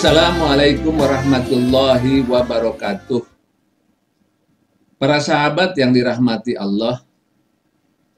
Assalamualaikum warahmatullahi wabarakatuh. Para sahabat yang dirahmati Allah,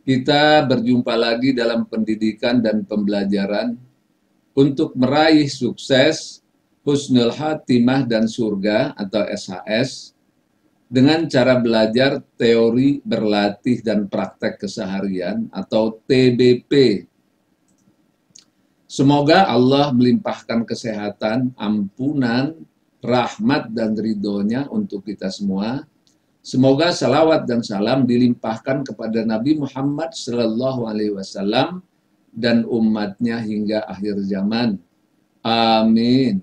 kita berjumpa lagi dalam pendidikan dan pembelajaran untuk meraih sukses, husnul khatimah dan surga atau SHS dengan cara belajar teori berlatih dan praktek keseharian atau TBP. Semoga Allah melimpahkan kesehatan, ampunan, rahmat dan ridhonya untuk kita semua. Semoga salawat dan salam dilimpahkan kepada Nabi Muhammad SAW dan umatnya hingga akhir zaman. Amin.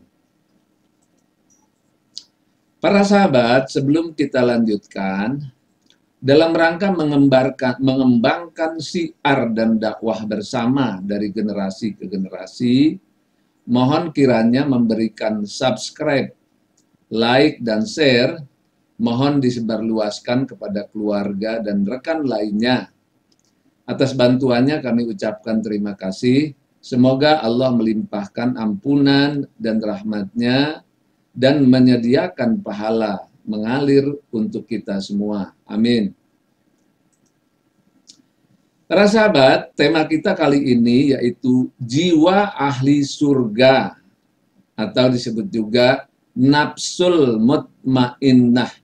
Para sahabat, sebelum kita lanjutkan, dalam rangka mengembangkan syiar dan dakwah bersama dari generasi ke generasi, mohon kiranya memberikan subscribe, like, dan share, mohon disebarluaskan kepada keluarga dan rekan lainnya. Atas bantuannya kami ucapkan terima kasih. Semoga Allah melimpahkan ampunan dan rahmatnya dan menyediakan pahala mengalir untuk kita semua. Amin. Para sahabat, tema kita kali ini yaitu jiwa ahli surga atau disebut juga nafsul mutmainnah.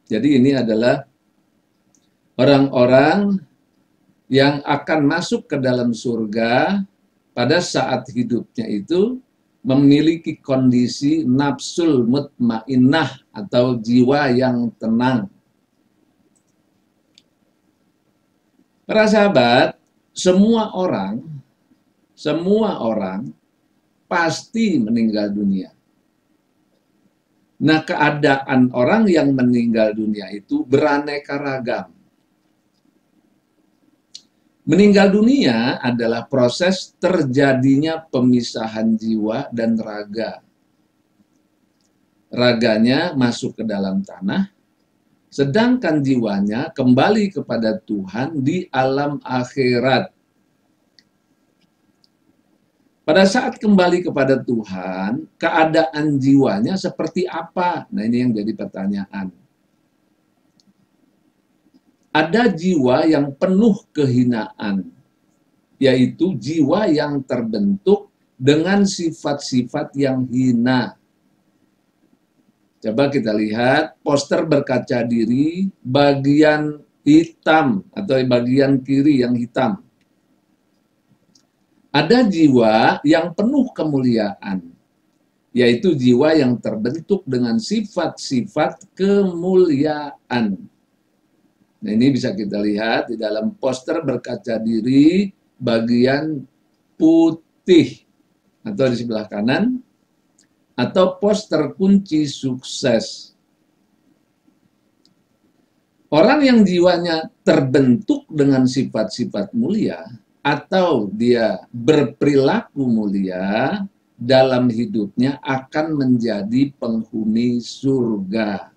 Jadi ini adalah orang-orang yang akan masuk ke dalam surga pada saat hidupnya itu memiliki kondisi nafsul mutmainnah atau jiwa yang tenang. Para sahabat, semua orang pasti meninggal dunia. Nah, keadaan orang yang meninggal dunia itu beraneka ragam. Meninggal dunia adalah proses terjadinya pemisahan jiwa dan raga. Raganya masuk ke dalam tanah, sedangkan jiwanya kembali kepada Tuhan di alam akhirat. Pada saat kembali kepada Tuhan, keadaan jiwanya seperti apa? Nah, ini yang jadi pertanyaan. Ada jiwa yang penuh kehinaan, yaitu jiwa yang terbentuk dengan sifat-sifat yang hina. Coba kita lihat poster berkaca diri bagian hitam atau bagian kiri yang hitam. Ada jiwa yang penuh kemuliaan, yaitu jiwa yang terbentuk dengan sifat-sifat kemuliaan. Nah, ini bisa kita lihat di dalam poster berkaca diri bagian putih atau di sebelah kanan, atau poster kunci sukses. Orang yang jiwanya terbentuk dengan sifat-sifat mulia atau dia berperilaku mulia dalam hidupnya akan menjadi penghuni surga.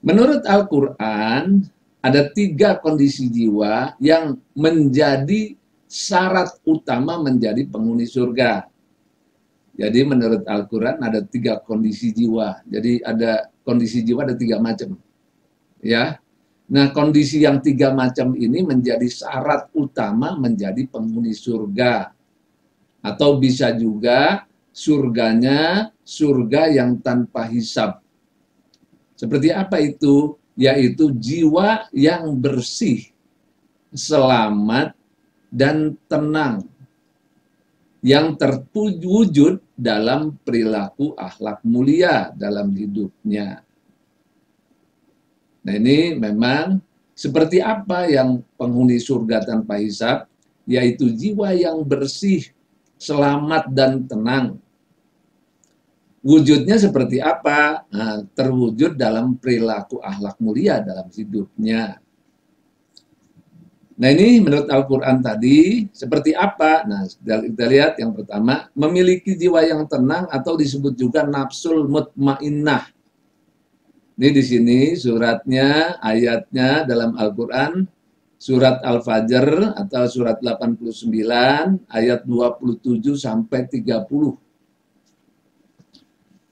Menurut Al-Quran, ada 3 kondisi jiwa yang menjadi syarat utama menjadi penghuni surga. Jadi menurut Al-Quran ada 3 kondisi jiwa. Jadi ada kondisi jiwa ada 3 macam. Ya. Nah, kondisi yang 3 macam ini menjadi syarat utama menjadi penghuni surga. Atau bisa juga surganya surga yang tanpa hisab. Seperti apa itu? Yaitu jiwa yang bersih, selamat, dan tenang. Yang terwujud dalam perilaku akhlak mulia dalam hidupnya. Nah, ini memang seperti apa yang penghuni surga tanpa hisab? Yaitu jiwa yang bersih, selamat, dan tenang. Wujudnya seperti apa? Nah, terwujud dalam perilaku akhlak mulia dalam hidupnya. Nah, ini menurut Al-Quran tadi seperti apa? Nah, kita lihat yang pertama, memiliki jiwa yang tenang atau disebut juga nafsul mutmainnah. Ini di sini suratnya, ayatnya dalam Al-Quran surat Al-Fajr atau surat 89 ayat 27 sampai 30.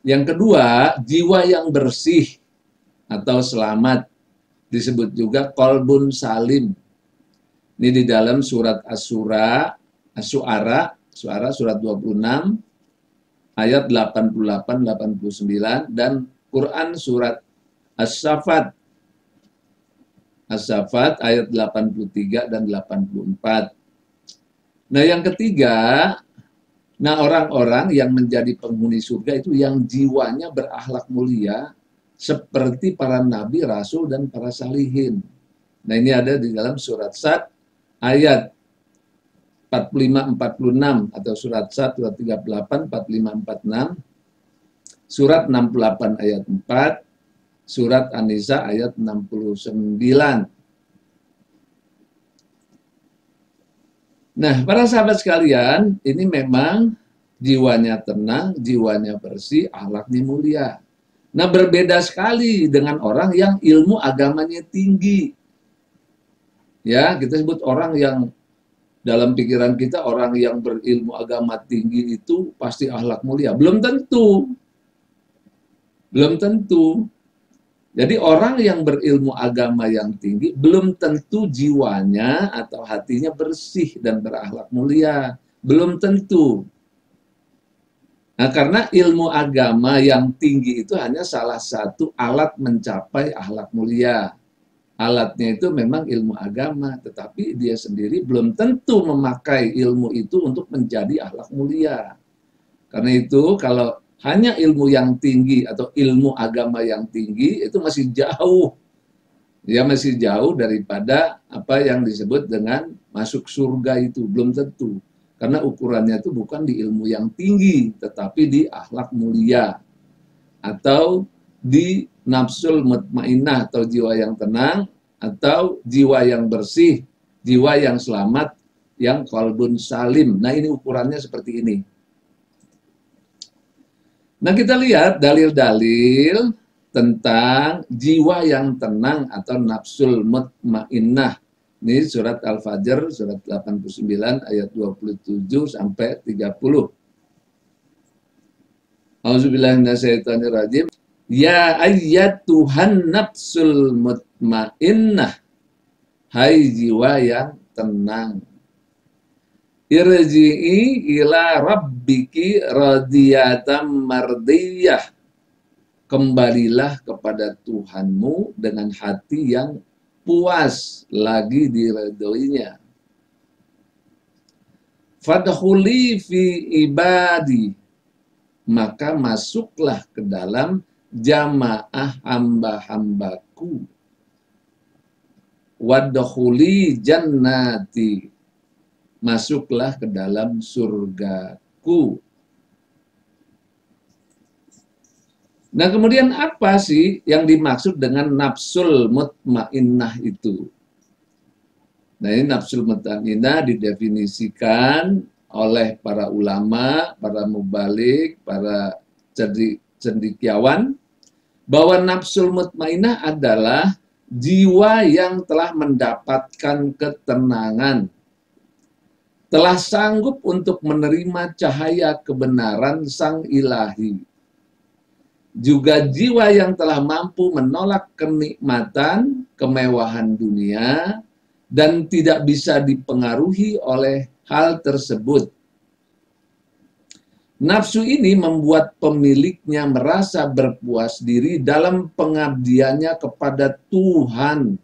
Yang kedua, jiwa yang bersih atau selamat, disebut juga qalbun salim. Ini di dalam surat Asy-Syu'ara surat 26 ayat 88 89 dan Quran surat As-Saffat ayat 83 dan 84. Nah, yang ketiga, orang-orang yang menjadi penghuni surga itu yang jiwanya berakhlak mulia seperti para nabi, rasul, dan para salihin. Nah, ini ada di dalam surat Sad ayat 45-46 atau surat Sad surat 38, 45-46, surat 68 ayat 4, surat An-Nisa ayat 69. Nah, para sahabat sekalian, ini memang jiwanya tenang, jiwanya bersih, akhlaknya mulia. Nah, berbeda sekali dengan orang yang ilmu agamanya tinggi. Ya, kita sebut orang yang dalam pikiran kita orang yang berilmu agama tinggi itu pasti akhlak mulia. Belum tentu. Belum tentu. Jadi orang yang berilmu agama yang tinggi belum tentu jiwanya atau hatinya bersih dan berakhlak mulia. Belum tentu. Nah, karena ilmu agama yang tinggi itu hanya salah satu alat mencapai akhlak mulia. Alatnya itu memang ilmu agama, tetapi dia sendiri belum tentu memakai ilmu itu untuk menjadi akhlak mulia. Karena itu kalau hanya ilmu yang tinggi atau ilmu agama yang tinggi itu masih jauh. Ya, masih jauh daripada apa yang disebut dengan masuk surga itu, belum tentu. Karena ukurannya itu bukan di ilmu yang tinggi, tetapi di akhlak mulia. Atau di nafsul mutmainnah atau jiwa yang tenang, atau jiwa yang bersih, jiwa yang selamat, yang qalbun salim. Nah, ini ukurannya seperti ini. Nah, kita lihat dalil-dalil tentang jiwa yang tenang atau nafsul mutmainnah. Ini surat Al-Fajr, surat 89 ayat 27 sampai 30. Auzubillahiminasyaitonirrajim. Ya ayyatuhan nafsul mutmainnah. Hai jiwa yang tenang. Irji'i ila rabbiki radiyatan mardiyah. Kembalilah kepada Tuhanmu dengan hati yang puas lagi diridhoinya. Fadkhuli fi ibadi. Maka masuklah ke dalam jamaah hamba-hambaku. Wadkhuli jannati. Masuklah ke dalam surgaku. Nah, kemudian apa sih yang dimaksud dengan nafsul mutmainnah itu? Nah, ini nafsul mutmainnah didefinisikan oleh para ulama, para mubalik, para cendekiawan, bahwa nafsul mutmainnah adalah jiwa yang telah mendapatkan ketenangan, telah sanggup untuk menerima cahaya kebenaran Sang Ilahi. Juga jiwa yang telah mampu menolak kenikmatan, kemewahan dunia, dan tidak bisa dipengaruhi oleh hal tersebut. Nafsu ini membuat pemiliknya merasa berpuas diri dalam pengabdiannya kepada Tuhan.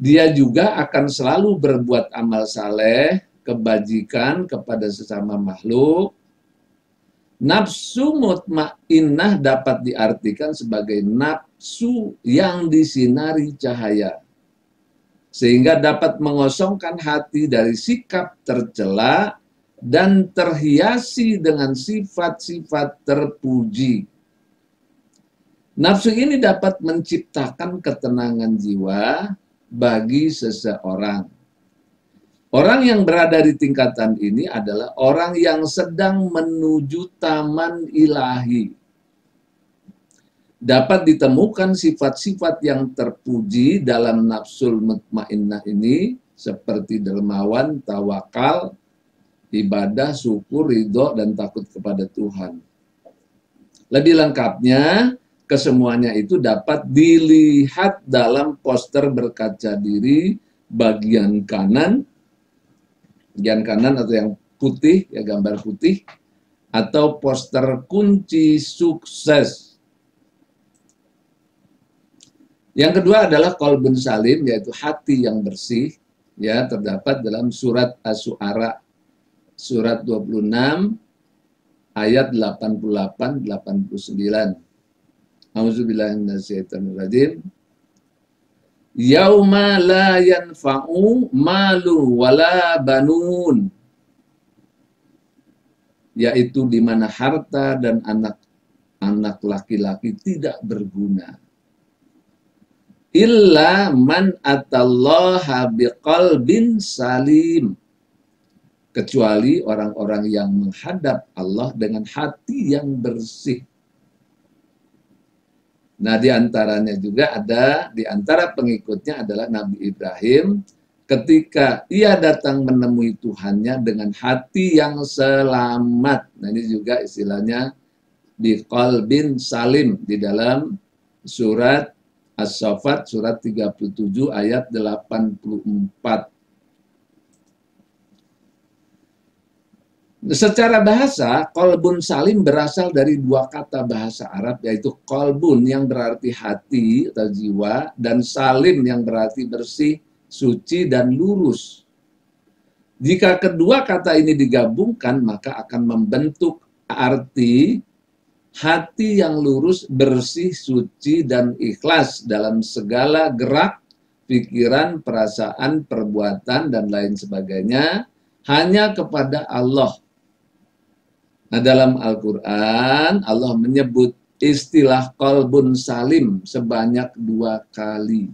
Dia juga akan selalu berbuat amal saleh, kebajikan kepada sesama makhluk. Nafsu mutmainnah dapat diartikan sebagai nafsu yang disinari cahaya, sehingga dapat mengosongkan hati dari sikap tercela dan terhiasi dengan sifat-sifat terpuji. Nafsu ini dapat menciptakan ketenangan jiwa bagi seseorang. Orang yang berada di tingkatan ini adalah orang yang sedang menuju taman ilahi. dapat ditemukan sifat-sifat yang terpuji dalam nafsul mutmainnah ini seperti dermawan, tawakal, ibadah, syukur, ridho, dan takut kepada Tuhan. Lebih lengkapnya, kesemuanya itu dapat dilihat dalam poster berkaca diri bagian kanan atau yang putih, ya gambar putih, atau poster kunci sukses. Yang kedua adalah qalbun salim, yaitu hati yang bersih, ya terdapat dalam surat Asy-Syu'ara surat 26 ayat 88-89. Auzubillahi minasyaitonirrajim. Yauma la yanfa'u malu wala banun, yaitu di mana harta dan anak laki-laki tidak berguna. Illa man atallaha biqalbin salim, kecuali orang-orang yang menghadap Allah dengan hati yang bersih. Nah, diantaranya juga ada, diantara pengikutnya adalah Nabi Ibrahim, ketika ia datang menemui Tuhannya dengan hati yang selamat. Nah, ini juga istilahnya biqalbin salim di dalam surat As-Saffat surat 37 ayat 84. Secara bahasa, qalbun salim berasal dari dua kata bahasa Arab, yaitu qalbun yang berarti hati atau jiwa, dan salim yang berarti bersih, suci, dan lurus. Jika kedua kata ini digabungkan, maka akan membentuk arti hati yang lurus, bersih, suci, dan ikhlas dalam segala gerak, pikiran, perasaan, perbuatan, dan lain sebagainya, hanya kepada Allah. Nah, dalam Al-Quran, Allah menyebut istilah qalbun salim sebanyak 2 kali.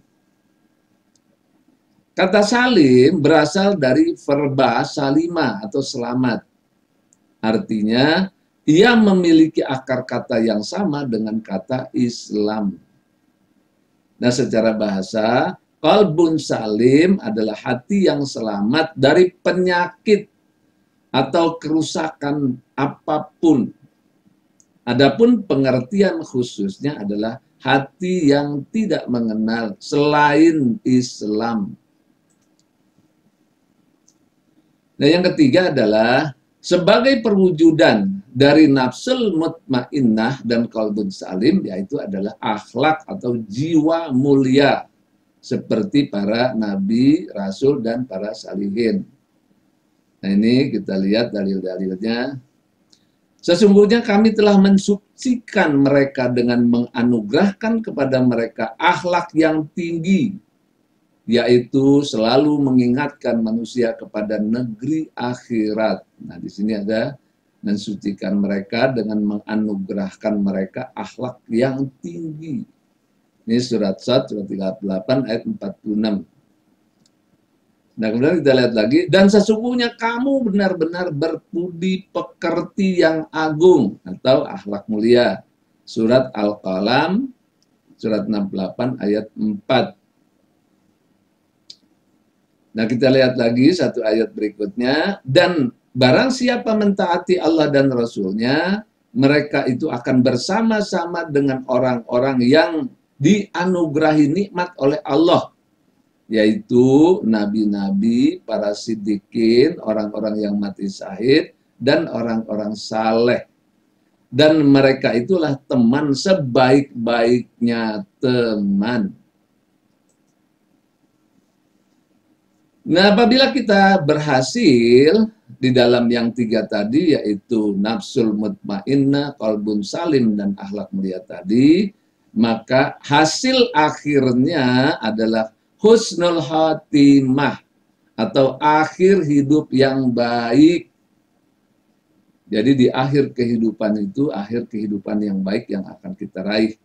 Kata salim berasal dari verba salima atau selamat. Artinya, ia memiliki akar kata yang sama dengan kata Islam. Nah, secara bahasa, qalbun salim adalah hati yang selamat dari penyakit atau kerusakan apapun. Adapun pengertian khususnya adalah hati yang tidak mengenal selain Islam. Nah, yang ketiga adalah sebagai perwujudan dari nafsul mutmainnah dan qalbun salim, yaitu adalah akhlak atau jiwa mulia seperti para nabi, rasul, dan para salihin. Nah, ini kita lihat dalil-dalilnya. Sesungguhnya kami telah mensucikan mereka dengan menganugerahkan kepada mereka akhlak yang tinggi, yaitu selalu mengingatkan manusia kepada negeri akhirat. Nah, di sini ada mensucikan mereka dengan menganugerahkan mereka akhlak yang tinggi. Ini surat Sad, surat 38 ayat 46. Nah, kemudian kita lihat lagi, dan sesungguhnya kamu benar-benar berbudi pekerti yang agung atau akhlak mulia. Surat Al-Qalam, surat 68 ayat 4. Nah, kita lihat lagi satu ayat berikutnya, dan barang siapa mentaati Allah dan Rasul-Nya, mereka itu akan bersama-sama dengan orang-orang yang dianugerahi nikmat oleh Allah, yaitu nabi-nabi, para siddiqin, orang-orang yang mati syahid, dan orang-orang saleh. Dan mereka itulah teman sebaik-baiknya teman. Nah, apabila kita berhasil di dalam yang 3 tadi, yaitu nafsul mutmainnah, qalbun salim, dan akhlak mulia tadi, maka hasil akhirnya adalah husnul khatimah atau akhir hidup yang baik. Jadi di akhir kehidupan itu, akhir kehidupan yang baik yang akan kita raih.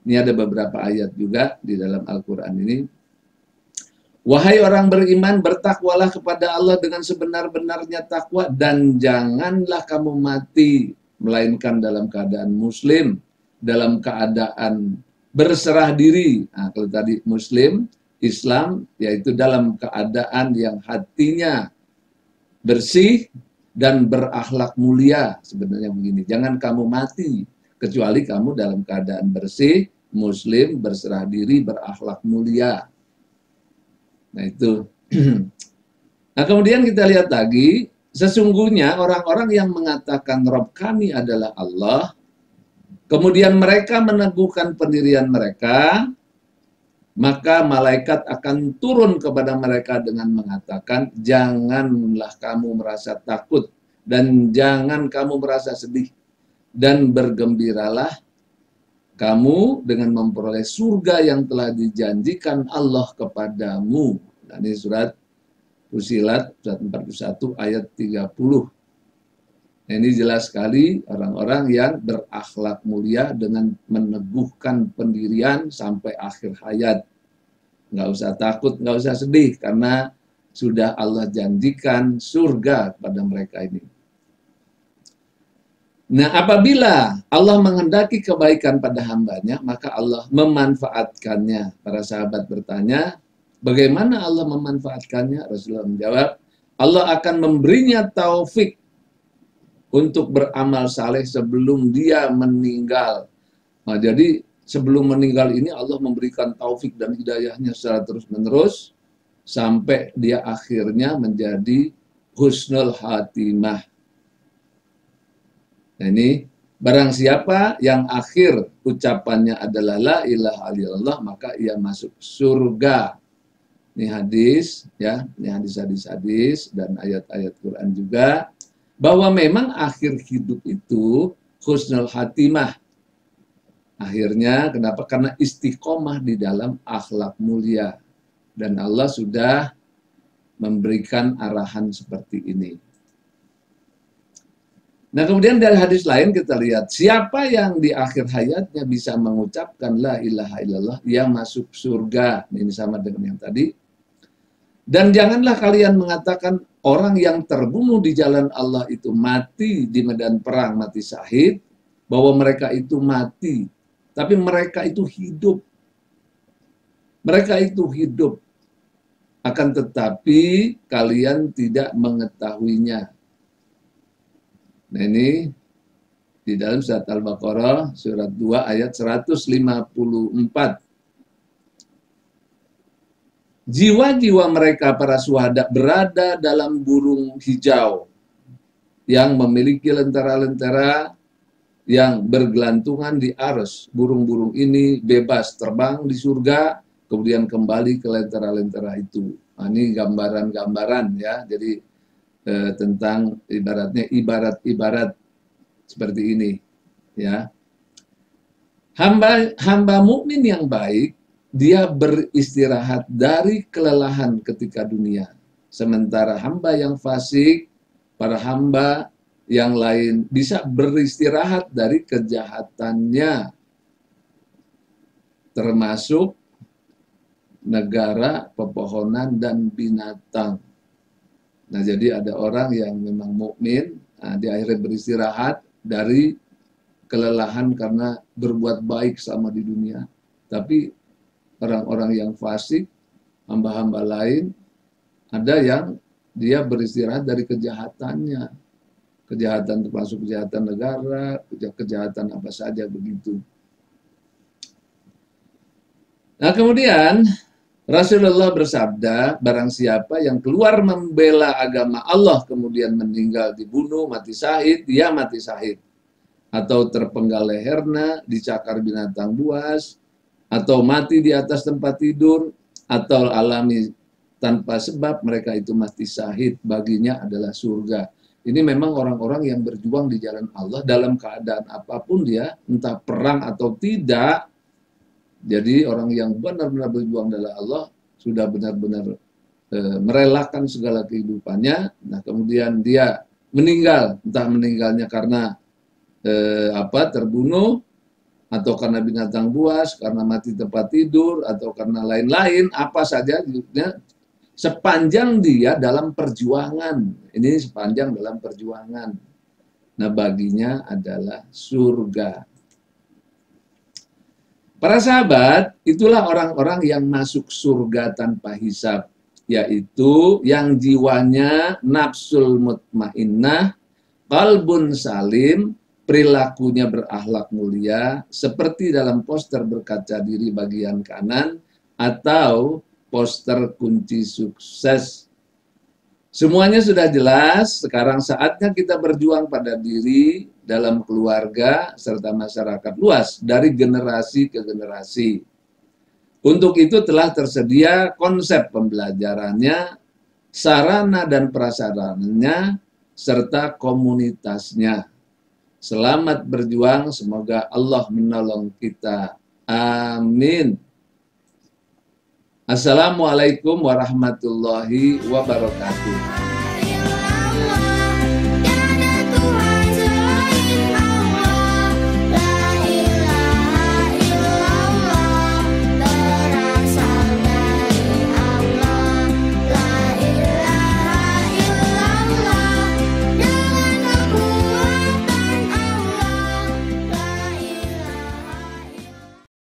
Ini ada beberapa ayat juga di dalam Al-Quran ini. Wahai orang beriman, bertakwalah kepada Allah dengan sebenar-benarnya takwa, dan janganlah kamu mati melainkan dalam keadaan muslim. dalam keadaan berserah diri. Nah, kalau tadi Muslim, Islam, yaitu dalam keadaan yang hatinya bersih dan berakhlak mulia. Sebenarnya begini, jangan kamu mati kecuali kamu dalam keadaan bersih, Muslim, berserah diri, berakhlak mulia. Nah itu. Nah kemudian kita lihat lagi, sesungguhnya orang-orang yang mengatakan Rob kami adalah Allah, kemudian mereka meneguhkan pendirian mereka, maka malaikat akan turun kepada mereka dengan mengatakan, janganlah kamu merasa takut dan jangan kamu merasa sedih, dan bergembiralah kamu dengan memperoleh surga yang telah dijanjikan Allah kepadamu. Nah, ini surat Fusilat, surat 41 ayat 30. Nah, ini jelas sekali orang-orang yang berakhlak mulia dengan meneguhkan pendirian sampai akhir hayat. Nggak usah takut, nggak usah sedih, karena sudah Allah janjikan surga pada mereka ini. Nah, apabila Allah menghendaki kebaikan pada hambanya, maka Allah memanfaatkannya. Para sahabat bertanya, bagaimana Allah memanfaatkannya? Rasulullah menjawab, Allah akan memberinya taufik untuk beramal saleh sebelum dia meninggal. Nah, jadi sebelum meninggal ini Allah memberikan taufik dan hidayahnya secara terus-menerus sampai dia akhirnya menjadi husnul khatimah. Nah ini, barang siapa yang akhir ucapannya adalah la ilaha illallah, maka ia masuk surga. Ini hadis, ya, ini hadis-hadis dan ayat-ayat Quran juga, bahwa memang akhir hidup itu husnul khatimah. Akhirnya, kenapa? Karena istiqomah di dalam akhlak mulia. Dan Allah sudah memberikan arahan seperti ini. Nah kemudian dari hadis lain kita lihat, siapa yang di akhir hayatnya bisa mengucapkan la ilaha illallah, ia masuk surga. Ini sama dengan yang tadi. Dan janganlah kalian mengatakan orang yang terbunuh di jalan Allah itu mati di medan perang, mati syahid, bahwa mereka itu mati. Tapi mereka itu hidup. Mereka itu hidup. Akan tetapi kalian tidak mengetahuinya. Nah ini di dalam surat Al-Baqarah surat 2 ayat 154. Jiwa-jiwa mereka para syuhada berada dalam burung hijau yang memiliki lentera-lentera yang bergelantungan di arsy. Burung-burung ini bebas terbang di surga, kemudian kembali ke lentera-lentera itu. Nah, ini gambaran-gambaran ya. Jadi tentang ibaratnya ibarat-ibarat seperti ini ya. Hamba mukmin yang baik, dia beristirahat dari kelelahan ketika dunia. Sementara hamba yang fasik, para hamba yang lain bisa beristirahat dari kejahatannya, termasuk negara, pepohonan, dan binatang. Nah, jadi ada orang yang memang mukmin, nah, di akhirnya beristirahat dari kelelahan karena berbuat baik sama di dunia. Tapi orang-orang yang fasik, hamba-hamba lain, ada yang dia beristirahat dari kejahatannya. Kejahatan termasuk kejahatan negara, kejahatan apa saja begitu. Nah, kemudian Rasulullah bersabda, barang siapa yang keluar membela agama Allah kemudian meninggal dibunuh, mati syahid, dia mati syahid. Atau terpenggal lehernya, dicakar binatang buas, atau mati di atas tempat tidur, atau alami tanpa sebab, mereka itu mati syahid, baginya adalah surga. Ini memang orang-orang yang berjuang di jalan Allah dalam keadaan apapun dia, entah perang atau tidak. Jadi orang yang benar-benar berjuang dalam Allah sudah benar-benar merelakan segala kehidupannya. Nah kemudian dia meninggal, entah meninggalnya karena terbunuh, atau karena binatang buas, karena mati tempat tidur, atau karena lain-lain, apa saja, sepanjang dia dalam perjuangan. Ini sepanjang dalam perjuangan. Nah baginya adalah surga. Para sahabat, itulah orang-orang yang masuk surga tanpa hisab, yaitu yang jiwanya nafsul mutmainnah, qalbun salim, perilakunya berakhlak mulia, seperti dalam poster berkaca diri bagian kanan, atau poster kunci sukses. Semuanya sudah jelas, sekarang saatnya kita berjuang pada diri, dalam keluarga, serta masyarakat luas, dari generasi ke generasi. Untuk itu telah tersedia konsep pembelajarannya, sarana dan prasarananya, serta komunitasnya. Selamat berjuang, semoga Allah menolong kita. Amin. Assalamualaikum warahmatullahi wabarakatuh.